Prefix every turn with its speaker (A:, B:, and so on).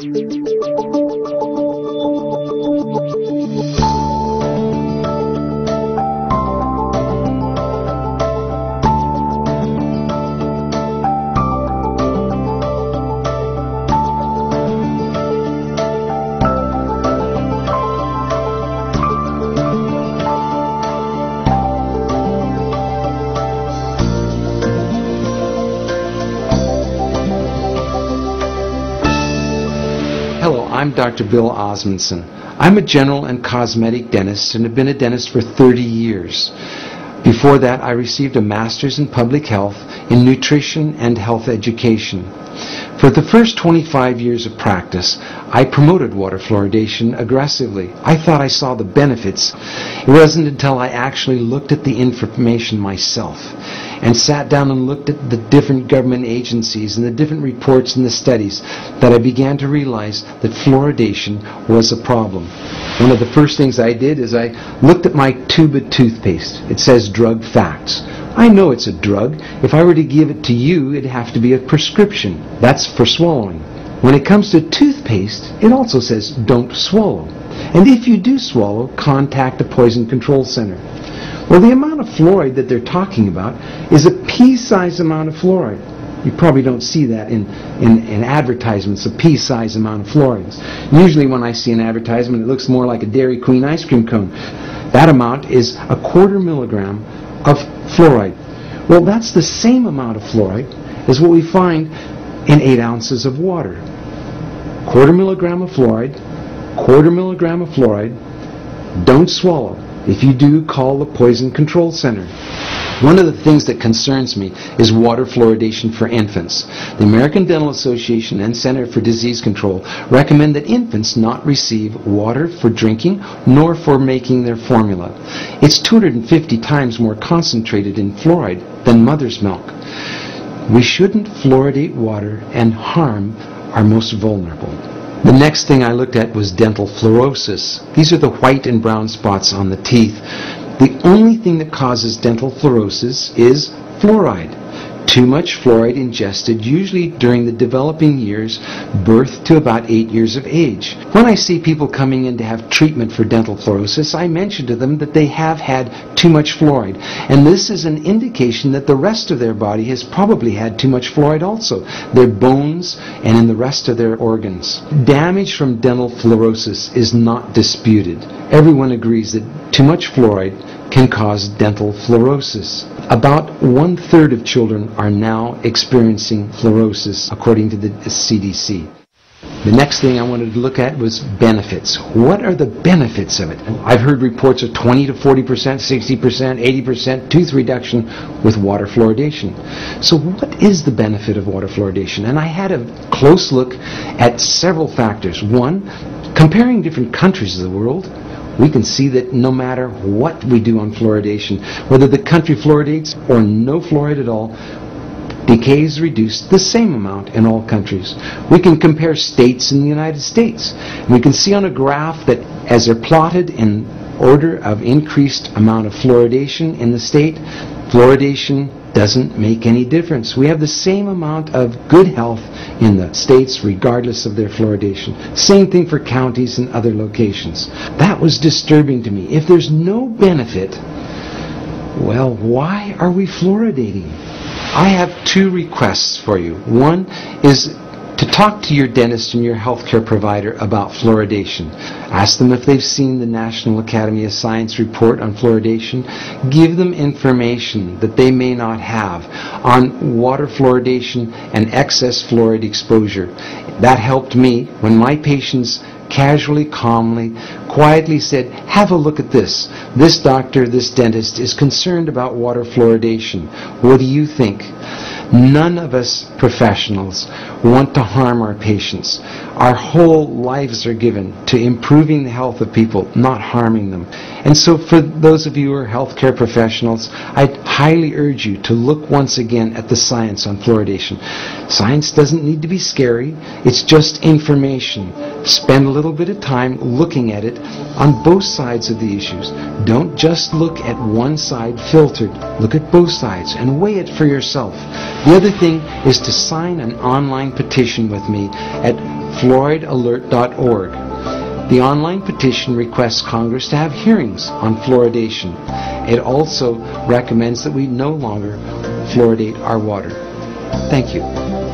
A: Hello, I'm Dr. Bill Osmondson. I'm a general and cosmetic dentist and have been a dentist for 30 years. Before that, I received a master's in public health in nutrition and health education. For the first 25 years of practice, I promoted water fluoridation aggressively. I thought I saw the benefits. It wasn't until I actually looked at the information myself and sat down and looked at the different government agencies and the different reports and the studies that I began to realize that fluoridation was a problem. One of the first things I did is I looked at my tube of toothpaste. It says drug facts. I know it's a drug. If I were to give it to you, it'd have to be a prescription. That's for swallowing. When it comes to toothpaste, it also says don't swallow. And if you do swallow, contact a poison control center. Well, the amount of fluoride that they're talking about is a pea-sized amount of fluoride. You probably don't see that in advertisements, a pea-sized amount of fluoride. Usually when I see an advertisement, it looks more like a Dairy Queen ice cream cone. That amount is a 1/4 milligram of fluoride. Well, that's the same amount of fluoride as what we find in 8 ounces of water. 1/4 milligram of fluoride, 1/4 milligram of fluoride. Don't swallow. If you do, call the Poison Control Center. One of the things that concerns me is water fluoridation for infants. The American Dental Association and Center for Disease Control recommend that infants not receive water for drinking nor for making their formula. It's 250 times more concentrated in fluoride than mother's milk. We shouldn't fluoridate water and harm our most vulnerable. The next thing I looked at was dental fluorosis. These are the white and brown spots on the teeth. The only thing that causes dental fluorosis is fluoride. Too much fluoride ingested, usually during the developing years, birth to about 8 years of age. When I see people coming in to have treatment for dental fluorosis, I mention to them that they have had too much fluoride. And this is an indication that the rest of their body has probably had too much fluoride also, their bones and in the rest of their organs. Damage from dental fluorosis is not disputed. Everyone agrees that too much fluoride can cause dental fluorosis. About 1/3 of children are now experiencing fluorosis, according to the CDC. The next thing I wanted to look at was benefits. What are the benefits of it? I've heard reports of 20 to 40%, 60%, 80% tooth reduction with water fluoridation. So what is the benefit of water fluoridation? And I had a close look at several factors. One, comparing different countries of the world, we can see that no matter what we do on fluoridation, whether the country fluoridates or no fluoride at all, decay is reduced the same amount in all countries. We can compare states in the United States. We can see on a graph that as they're plotted in order of increased amount of fluoridation in the state, fluoridation doesn't make any difference. We have the same amount of good health in the states regardless of their fluoridation. Same thing for counties and other locations. That was disturbing to me. If there's no benefit, well, why are we fluoridating? I have 2 requests for you. One is to talk to your dentist and your healthcare provider about fluoridation. Ask them if they've seen the National Academy of Science report on fluoridation. Give them information that they may not have on water fluoridation and excess fluoride exposure. That helped me when my patients casually, calmly, quietly said, have a look at this. This doctor, this dentist is concerned about water fluoridation. What do you think? None of us professionals want to harm our patients. Our whole lives are given to improving the health of people, not harming them. And so for those of you who are healthcare professionals, I highly urge you to look once again at the science on fluoridation. Science doesn't need to be scary. It's just information. Spend a little bit of time looking at it on both sides of the issues. Don't just look at one side filtered. Look at both sides and weigh it for yourself. The other thing is to sign an online petition with me at fluoridalert.org. The online petition requests Congress to have hearings on fluoridation. It also recommends that we no longer fluoridate our water. Thank you.